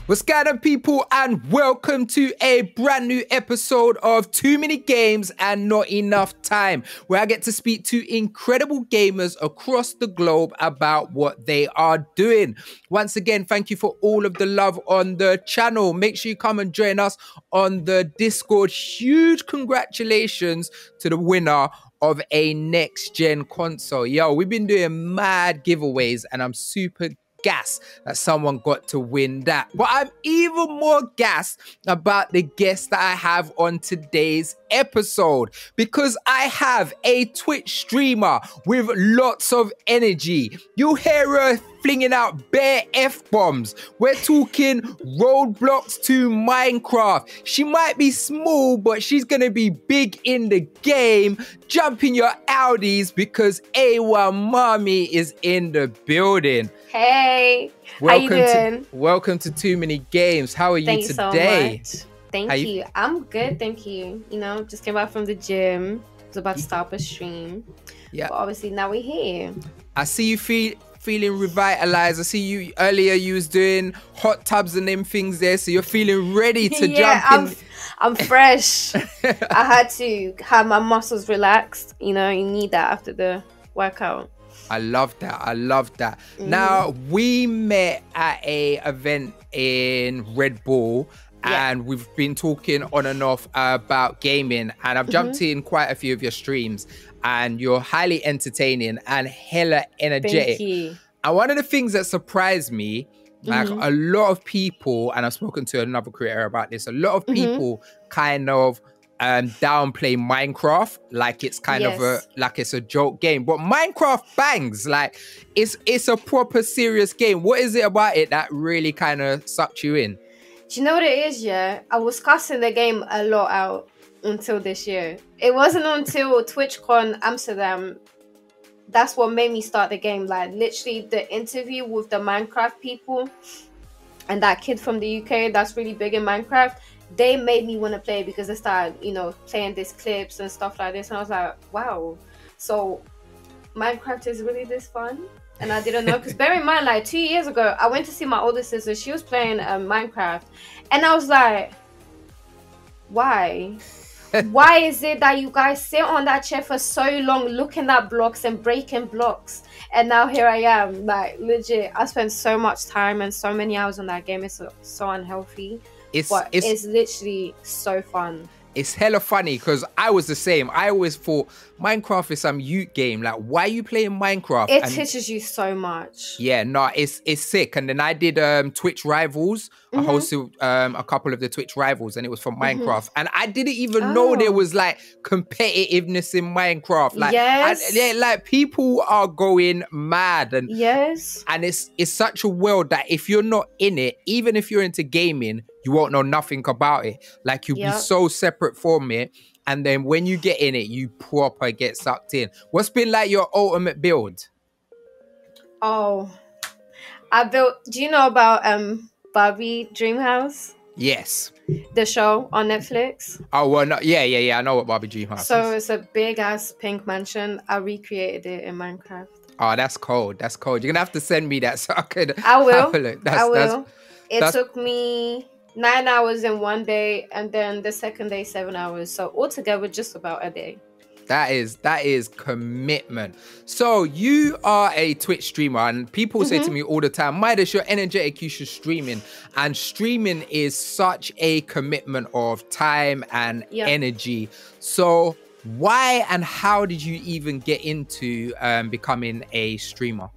What's going on, people, and welcome to a brand new episode of Too Many Games and Not Enough Time, where I get to speak to incredible gamers across the globe about what they are doing. Once again, thank you for all of the love on the channel. Make sure you come and join us on the Discord. Huge congratulations to the winner of a next-gen console. Yo, we've been doing mad giveaways, and I'm super gassed that someone got to win that. But I'm even more gassed about the guest that I have on today's episode, because I have a Twitch streamer with lots of energy. You hear her flinging out bare F-bombs. We're talking Roblox to Minecraft. She might be small, but she's gonna be big in the game. Jump in your Audis because A1 Mami is in the building. Hey, how you doing? Welcome to Too Many Games. How are you today? Thank you so much. Thank you. I'm good, thank you. You know, just came back from the gym. Was about to start a stream. Yeah. But obviously now we're here. I see you feeling revitalized. I see you earlier. You was doing hot tubs and them things there, so you're feeling ready to jump in. I'm fresh. I had to have my muscles relaxed. You know, you need that after the workout. I love that. I love that. Now, we met at a event in Red Bull, and we've been talking on and off about gaming, and I've jumped in quite a few of your streams, and you're highly entertaining and hella energetic. Thank you. And one of the things that surprised me, like a lot of people, and I've spoken to another creator about this, a lot of people kind of downplay Minecraft like it's kind of a joke game, but Minecraft bangs. Like it's a proper serious game. What is it about it that really kind of sucked you in? Do you know what it is? Yeah, I was cussing the game a lot out until this year. It wasn't until TwitchCon Amsterdam that's what made me start the game. Like literally the interview with the Minecraft people and that kid from the UK that's really big in Minecraft, they made me want to play because they started, you know, playing these clips and stuff like this, and I was like, wow, so Minecraft is really this fun? And I didn't know, because bear in mind, like 2 years ago I went to see my older sister. She was playing Minecraft, and I was like, why is it that you guys sit on that chair for so long looking at blocks and breaking blocks? And now here I am, like legit I spent so much time and so many hours on that game. It's so unhealthy. It's literally so fun. It's hella funny because I was the same. I always thought Minecraft is some youth game. Like, why are you playing Minecraft? It teaches you so much. Yeah, no, it's sick. And then I did Twitch Rivals. I hosted a couple of the Twitch Rivals, and it was for Minecraft. And I didn't even know there was like competitiveness in Minecraft. Like, like people are going mad, and and it's such a world that if you're not in it, even if you're into gaming, you won't know nothing about it. Like you'll be so separate from it. And then when you get in it, you proper get sucked in. What's been like your ultimate build? Oh, I built, do you know about Barbies Dream House? Yes. The show on Netflix? Oh, well, no, yeah. I know what Barbies Dream House is. So it's a big ass pink mansion. I recreated it in Minecraft. Oh, that's cold. That's cold. You're going to have to send me that so I could have a look. I will. It took me 9 hours in one day, and then the second day 7 hours. So altogether, just about a day. That is commitment. So you are a Twitch streamer, and people say to me all the time, Midas, you're energetic, you should streaming. And streaming is such a commitment of time and energy. So why and how did you even get into becoming a streamer?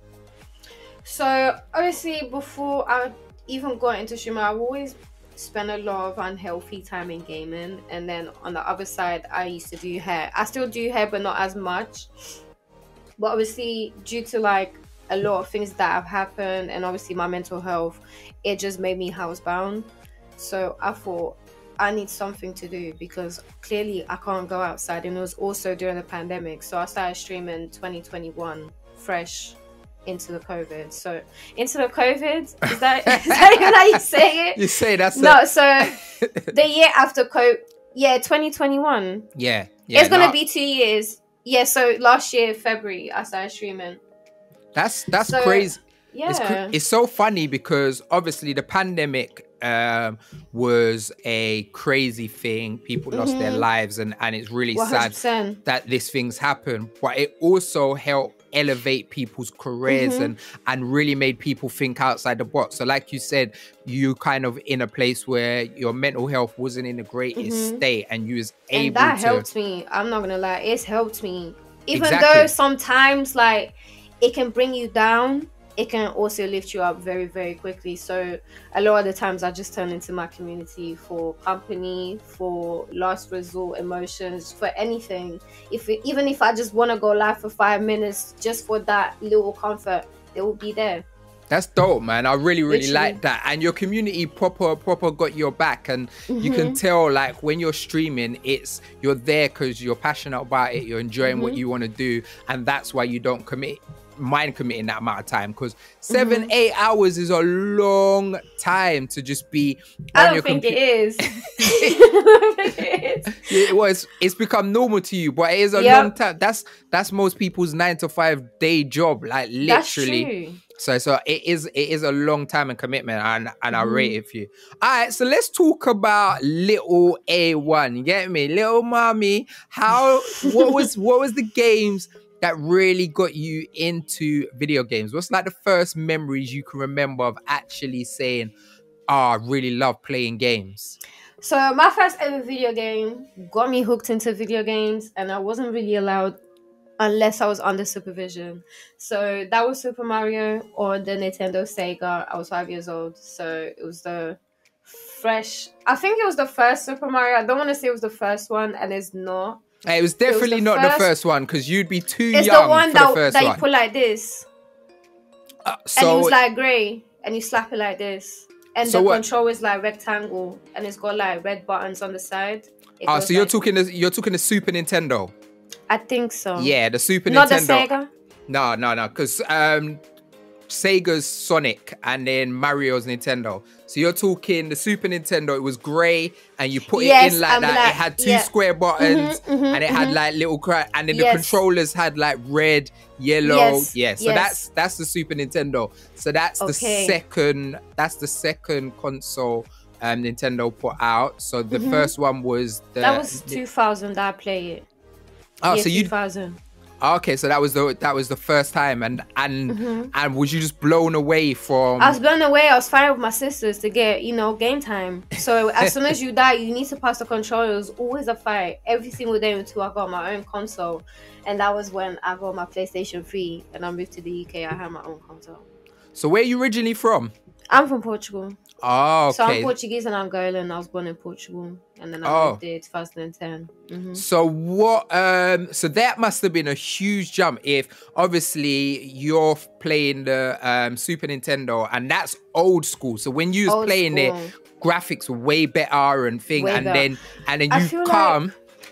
So obviously before I even got into streaming, I've always spent a lot of unhealthy time in gaming, and then on the other side I used to do hair. I still do hair, but not as much. But obviously due to like a lot of things that have happened, and obviously my mental health, it just made me housebound. So I thought I need something to do, because clearly I can't go outside, and it was also during the pandemic. So I started streaming 2021, fresh into the COVID. So into the COVID, is that even how you say it? You say that's no. So the year after COVID, 2021. Yeah, it's gonna be 2 years. Yeah, so last year February I started streaming. That's so crazy. Yeah, it's so funny because obviously the pandemic was a crazy thing. People lost their lives, and it's really sad 100%. that these things happen. But it also helped elevate people's careers and really made people think outside the box. So like you said, you kind of in a place where your mental health wasn't in the greatest state, and you was able and that to helped me. I'm not gonna lie, it's helped me. Even Exactly. though sometimes like it can bring you down, it can also lift you up very, very quickly. So a lot of the times I just turn into my community for company, for last resort emotions, for anything. Even if I just want to go live for 5 minutes just for that little comfort, they will be there. That's dope, man. I really Literally. like that. And your community proper got your back. And you can tell, like, when you're streaming, you're there because you're passionate about it. You're enjoying what you want to do. And that's why you don't mind committing that amount of time, because 7-8 hours is a long time to just be I don't think it is. It's become normal to you, but it is a long time. That's most people's 9-to-5 day job, like literally. So it is a long time and commitment, and I rate it for you. All right, so let's talk about little A1. You get me, little mommy? What was the games that really got you into video games? What's like the first memories you can remember of actually saying, I really love playing games? So my first ever video game got me hooked into video games, and I wasn't really allowed unless I was under supervision. So that was Super Mario on the Nintendo Sega. I was 5 years old, so it was I think it was the first Super Mario. I don't want to say it was the first one, and it's not. It was definitely not the first one, because you'd be too young. It's the one that you put like this. And it was like grey, and you slap it like this. And the control is like rectangle, and it's got like red buttons on the side. So you're talking the Super Nintendo? I think so. Yeah, the Super Not Nintendo. Not the Sega? No, because Sega's Sonic and then Mario's Nintendo. So you're talking the Super Nintendo. It was grey, and you put it in like that. It had two square buttons, and it had like little and then the controllers had like red, yellow. So that's the Super Nintendo. So that's the second. That's the second console Nintendo put out. So the first one was that was 2000 that I played it. Oh, so 2000. Okay, so that was the first time, and was you just blown away from? I was blown away. I was fighting with my sisters to get game time. So as soon as you die, you need to pass the controller. It was always a fight every single day until I got my own console, and that was when I got my PlayStation 3 and I moved to the UK. I had my own console. So where are you originally from? I'm from Portugal. Oh, okay. So I'm Portuguese and Angolan. I was born in Portugal, and then I moved there 2010. So what? So that must have been a huge jump. If obviously you're playing the Super Nintendo, and that's old school. So when you was playing it, graphics were way better and thing, and then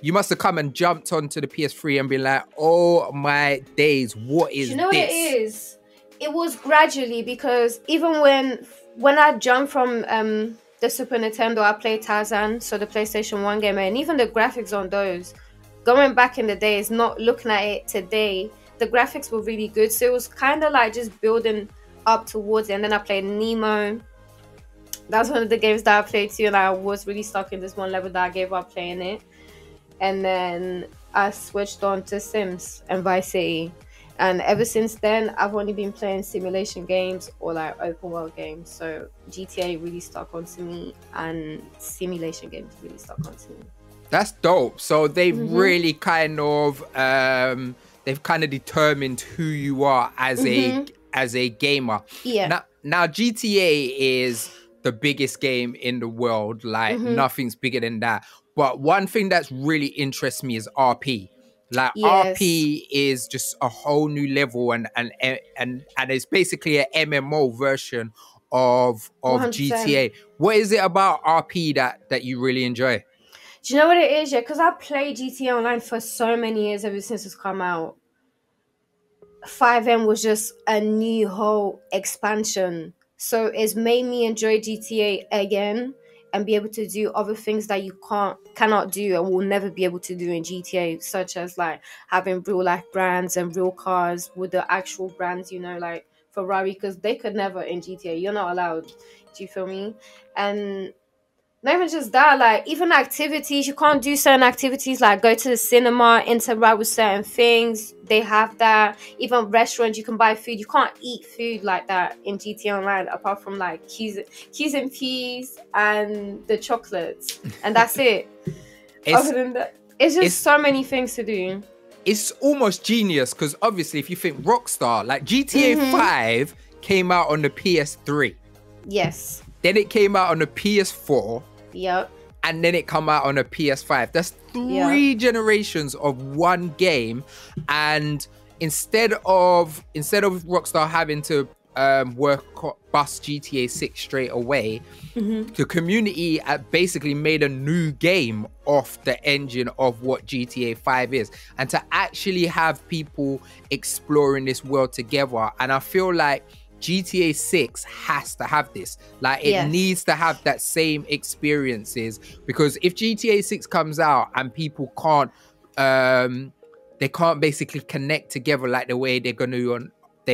you must have come and jumped onto the PS3 and been like, oh my days, what is this? You know what it is? It was gradually, because even when I jumped from the Super Nintendo, I played Tarzan, so the PlayStation 1 game, and even the graphics on those, going back in the days, not looking at it today, the graphics were really good. So it was kind of like just building up towards it. And then I played Nemo. That's one of the games that I played too, and I was really stuck in this one level that I gave up playing it. And then I switched on to Sims and Vice City. And ever since then, I've only been playing simulation games or like open world games. So GTA really stuck onto me, and simulation games really stuck onto me. That's dope. So they've really kind of determined who you are as a gamer. Yeah. Now GTA is the biggest game in the world. Like nothing's bigger than that. But one thing that's really interests me is RP. Like RP is just a whole new level, and it's basically an MMO version of 100%. GTA. What is it about RP that you really enjoy? Do you know what it is? Yeah, because I played GTA Online for so many years ever since it's come out. 5M was just a new whole expansion, so it's made me enjoy GTA again and be able to do other things that you cannot do and will never be able to do in GTA, such as like having real life brands and real cars with the actual brands, like Ferrari, because they could never in GTA. You're not allowed. Do you feel me? And not even just that, like even activities, you can't do certain activities like go to the cinema, interact with certain things. They have that. Even restaurants, you can buy food. You can't eat food like that in GTA Online, apart from like Q's and P's and the chocolates, and that's it. Other than that, it's just so many things to do. It's almost genius because obviously, if you think Rockstar, like GTA 5 came out on the PS3. Yes. Then it came out on the PS4. Yep. And then it come out on a PS5. That's three generations of one game. And instead of Rockstar having to bust GTA 6 straight away, the community basically made a new game off the engine of what GTA 5 is. And to actually have people exploring this world together. And I feel like GTA 6 has to have this. Like, it needs to have that same experiences, because if GTA 6 comes out and people can't they can't basically connect together like the way they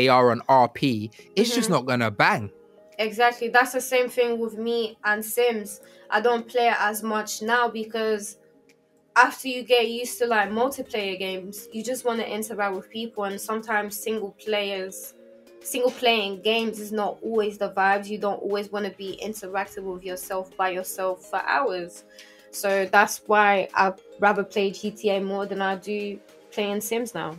are on RP, it's just not gonna bang. Exactly. That's the same thing with me and Sims. I don't play it as much now because after you get used to like multiplayer games, you just want to interact with people, and sometimes single playing games is not always the vibes. You don't always want to be interactive with yourself by yourself for hours. So that's why I rather play GTA more than I do playing Sims now.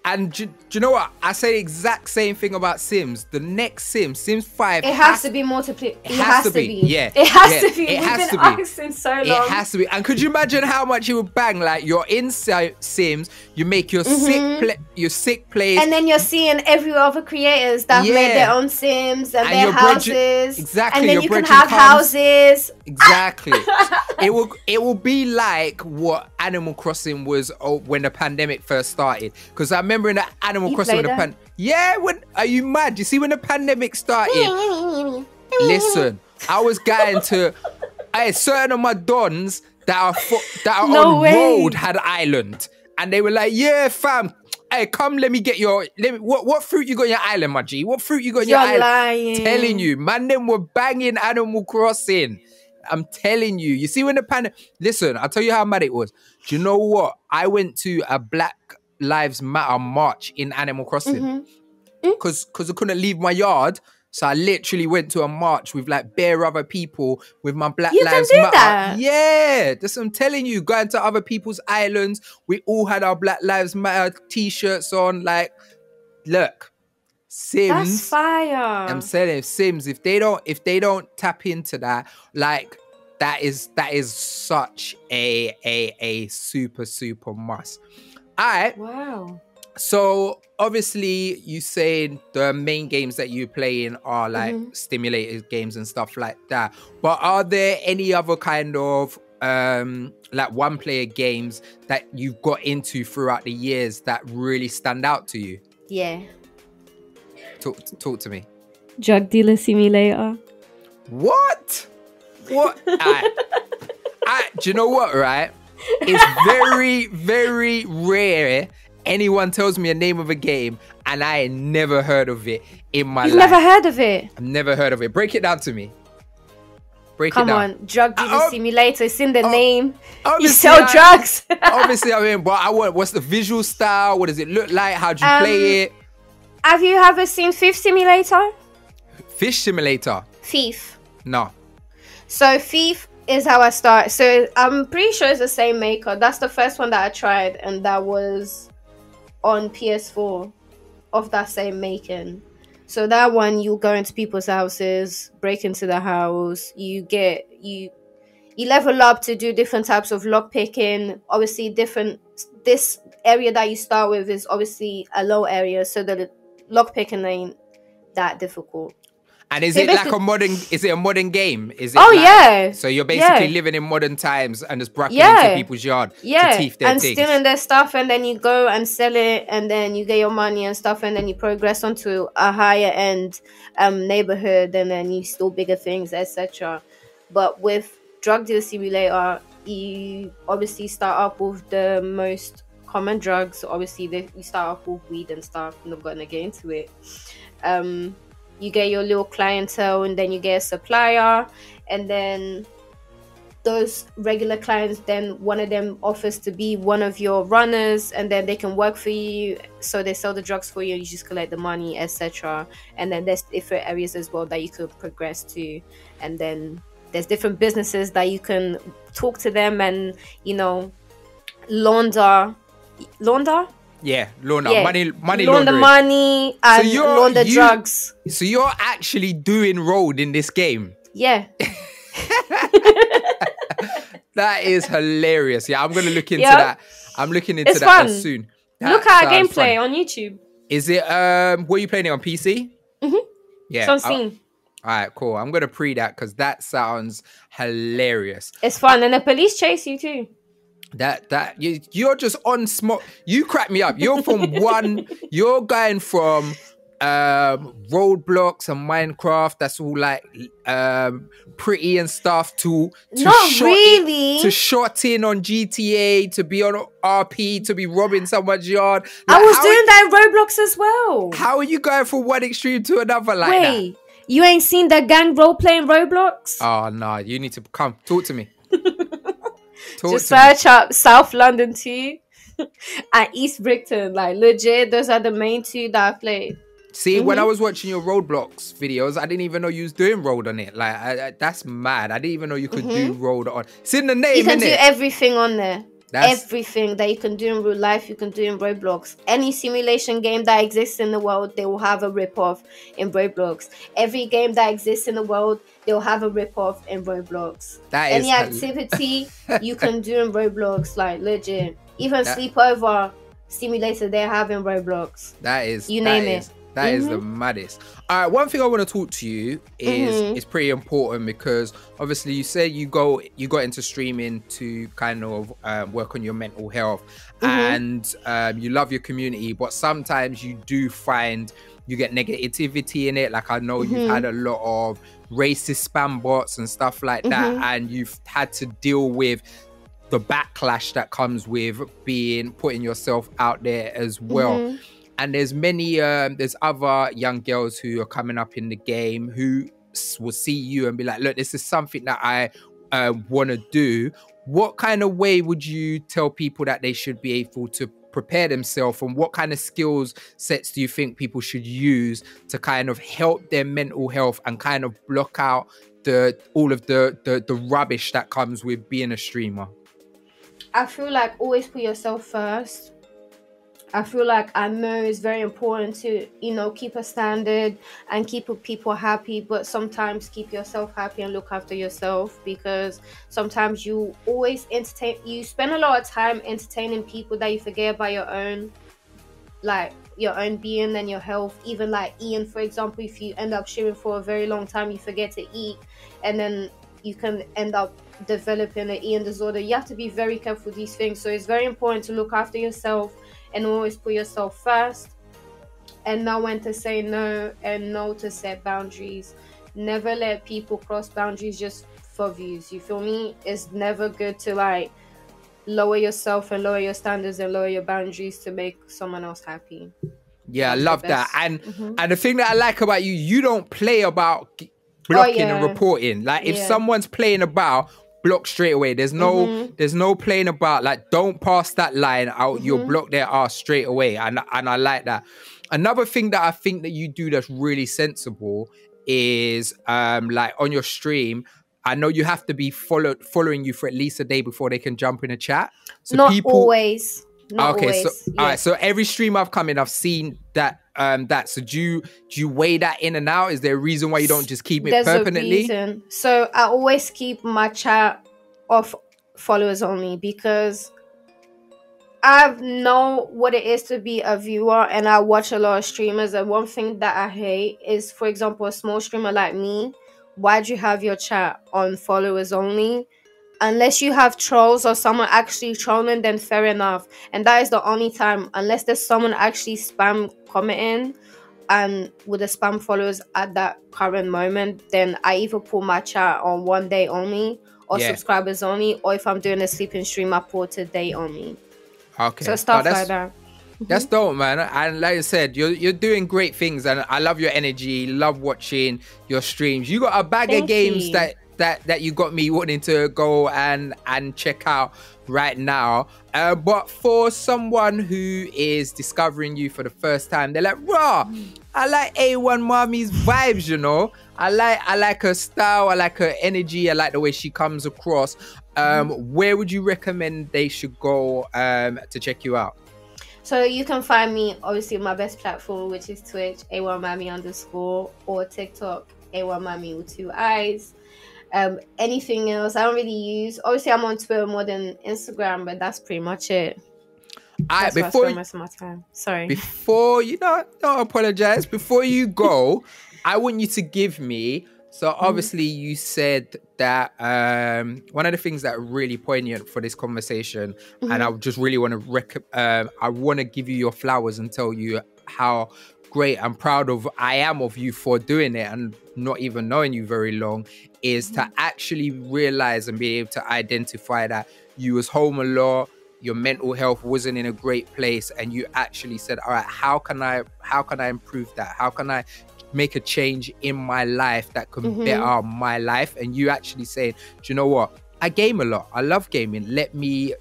And do you know what? I say the exact same thing about Sims. The next Sims 5. It has to be multiplayer. It has to be. Yeah. It has to be. It has to be. Asking so long. It has to be. And could you imagine how much it would bang? Like, you're in Sims, you make your sick place. And then you're seeing every other creators that made their own Sims and their houses. Exactly. And then you can have houses. Exactly. It will be like what Animal Crossing was when the pandemic first started. Because I remember in the Animal Crossing when are you mad? You see, when the pandemic started, listen, I was getting to certain of my dons that are on road had island, and they were like, yeah fam, hey, come, let me get what fruit you got on your island, my G? What fruit you got on your island? Lying. Telling you, man, them were banging Animal Crossing. I'm telling you. You see, when the pandemic, listen, I'll tell you how mad it was. Do you know what? I went to a Black Lives Matter march in Animal Crossing because I couldn't leave my yard, so I literally went to a march with like bare other people with my Black Lives Matter. That? Yeah, that's what I'm telling you. Going to other people's islands, we all had our Black Lives Matter t-shirts on. Like, look, Sims. That's fire. I'm saying, Sims, if they don't tap into that, like, that is such a super must. Alright. Wow. So obviously you saying the main games that you play in are like stimulated games and stuff like that. But are there any other kind of like one player games that you've got into throughout the years that really stand out to you? Yeah. Talk to me. Drug Dealer Simulator. What? Alright. Do you know what, right? It's very, very rare anyone tells me a name of a game and I ain't never heard of it in my life. You've never heard of it? I've never heard of it. Break it down to me. Come on, Drug Dealer Simulator. It's in the name. You sell drugs. Obviously, I mean, but what's the visual style? What does it look like? How do you play it? Have you ever seen Thief Simulator? Fish Simulator? Thief. No. So Thief is how I start. So I'm pretty sure it's the same maker. That's the first one that I tried, and that was on PS4 of that same making. So that one, you go into people's houses, break into the house, you level up to do different types of lock picking. Obviously this area that you start with is obviously a low area, so the lock picking ain't that difficult. And is it like a modern game? Is it yeah. So you're basically living in modern times and just breaking into people's yard to thief their things. Stealing their stuff, and then you go and sell it, and then you get your money and stuff, and then you progress onto a higher end neighborhood, and then you steal bigger things, etc. But with Drug Dealer Simulator, you obviously start up with the most common drugs. Obviously, you start off with weed and stuff. I'm not gonna get into it. You get your little clientele, and then you get a supplier, and then those regular clients, then one of them offers to be one of your runners, and then they can work for you, so they sell the drugs for you, you just collect the money, etc. And then there's different areas as well that you could progress to, and then there's different businesses that you can talk to them and, you know, launder Yeah, money launder laundering. Money and launder drugs. So you're actually doing road in this game? Yeah. That is hilarious. Yeah, I'm gonna look into that. I'm looking into that fun. soon. Look at our gameplay on YouTube. Is it were you playing it on PC? Yeah. It's on Steam. All right, cool. I'm gonna pre that because that sounds hilarious. It's fun, and the police chase you too. You're just on smoke. You crack me up. You're from you're going from Roblox and Minecraft, that's all like pretty and stuff, to shot in on GTA, to be on RP, to be robbing someone's yard. Like, I was doing that in Roblox as well. How are you going from one extreme to another like that? Wait, you ain't seen the gang roleplay in Roblox? Oh no, you need to come talk to me. Just search up South London too and East Brighton. Like legit, those are the main two that I played. See, when I was watching your Roblox videos, I didn't even know you was doing road on it. Like, that's mad. I didn't even know you could do road on. It's in the name, you can innit? do everything on there. Everything that you can do in real life, you can do in Roblox. Any simulation game that exists in the world, they will have a rip-off in Roblox. Every game that exists in the world, they'll have a rip-off in Roblox. Any activity you can do in Roblox, like legit. Even sleepover simulator they have in Roblox. That is, you name it. That is the maddest. All right, one thing I want to talk to you is pretty important, because obviously you said you got into streaming to kind of work on your mental health, and you love your community, but sometimes you do find you get negativity in it. Like I know you've had a lot of racist spam bots and stuff like that, and you've had to deal with the backlash that comes with putting yourself out there as well. And there's there's other young girls who are coming up in the game who will see you and be like, look, this is something that I want to do. What kind of way would you tell people that they should be able to prepare themselves, and what kind of skills sets do you think people should use to kind of help their mental health and kind of block out all of the rubbish that comes with being a streamer? I feel like always put yourself first. I feel like I know it's very important to, you know, keep a standard and keep people happy, but sometimes keep yourself happy and look after yourself, because sometimes you always you spend a lot of time entertaining people that you forget about your own being and your health. Even like eating, for example, if you end up streaming for a very long time, you forget to eat, and then you can end up developing an eating disorder. You have to be very careful with these things. So it's very important to look after yourself and always put yourself first, and know when to say no, and know to set boundaries. Never let people cross boundaries just for views. You feel me? It's never good to like lower yourself and lower your standards and lower your boundaries to make someone else happy. Yeah, I love that. And the thing that I like about you, you don't play about blocking and reporting. Like if someone's playing about, block straight away. There's no playing about, like, don't pass that line out. You'll block their ass straight away, and I like that. Another thing that I think that you do that's really sensible is like on your stream, I know you have to be following you for at least a day before they can jump in a chat. So not always. So all right, so every stream I've come in, I've seen that so do you weigh that in and out? Is there a reason why you don't just keep it permanently? There's a reason. So I always keep my chat off followers only, because I know what it is to be a viewer, and I watch a lot of streamers, and one thing that I hate is, for example, a small streamer like me, why'd you have your chat on followers only? Unless you have trolls or someone actually trolling, then fair enough. And that is the only time, unless there's someone actually spam commenting and with the spam followers at that current moment, then I either put my chat on one day only, or subscribers only, or if I'm doing a sleeping stream, I put a day only. Okay. So stuff like that. That's dope, man. And like I said, you're doing great things, and I love your energy. Love watching your streams. You got a bag of games that you got me wanting to go and check out right now. But for someone who is discovering you for the first time, they're like, "Raw, I like A1 Mami's vibes. You know, I like her style. I like her energy. I like the way she comes across." Where would you recommend they should go to check you out? So you can find me, obviously, my best platform, which is Twitch, A1 Mami _ or TikTok, A1 Mami with 2 eyes. Anything else, I don't really use. Obviously, I'm on Twitter more than Instagram, but that's pretty much it. That's where I spend most of my time. Sorry. Before you don't apologize. Before you go, I want you to give me. So obviously you said that one of the things that are really poignant for this conversation, and I just really want to I want to give you your flowers and tell you how great and proud I am of you for doing it, and not even knowing you very long, is to actually realize and be able to identify that you was home a lot, your mental health wasn't in a great place, and you actually said, all right, how can I improve that? How can I make a change in my life that can better my life? And you actually saying, do you know what? I game a lot. I love gaming. Let me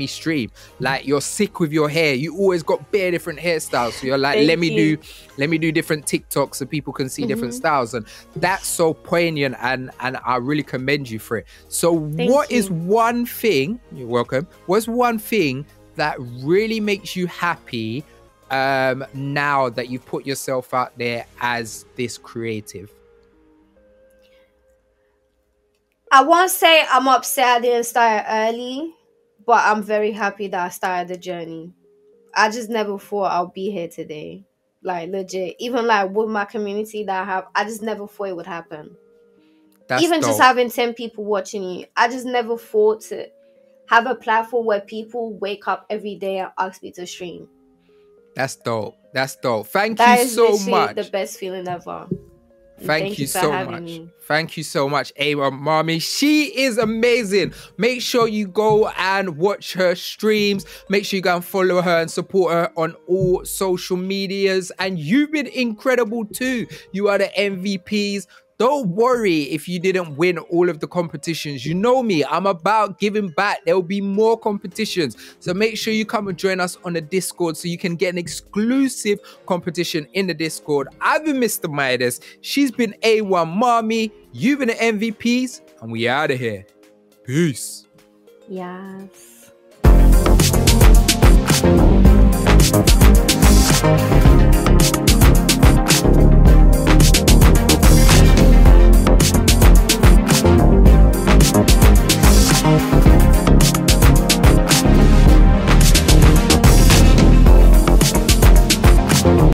stream. Like, you're sick with your hair. You always got bare different hairstyles. So you're like, let me do different TikToks so people can see different styles. And that's so poignant, and I really commend you for it. So what is one thing, you're welcome, what's one thing that really makes you happy now that you've put yourself out there as this creative? I won't say I'm upset I didn't start early, but I'm very happy that I started the journey. I just never thought I'll be here today. Like, legit. Even like with my community that I have, I just never thought it would happen. Even just having 10 people watching you, I just never thought to have a platform where people wake up every day and ask me to stream. That's dope. That's dope. Thank you so much. The best feeling ever. Thank you so much. Thank you so much, A1 Mami. She is amazing. Make sure you go and watch her streams. Make sure you go and follow her and support her on all social medias. And you've been incredible too. You are the MVPs. Don't worry if you didn't win all of the competitions. You know me, I'm about giving back. There will be more competitions. So make sure you come and join us on the Discord so you can get an exclusive competition in the Discord. I've been Mr. Midas. She's been A1 Mami. You've been the MVPs. And we out of here. Peace. Yes.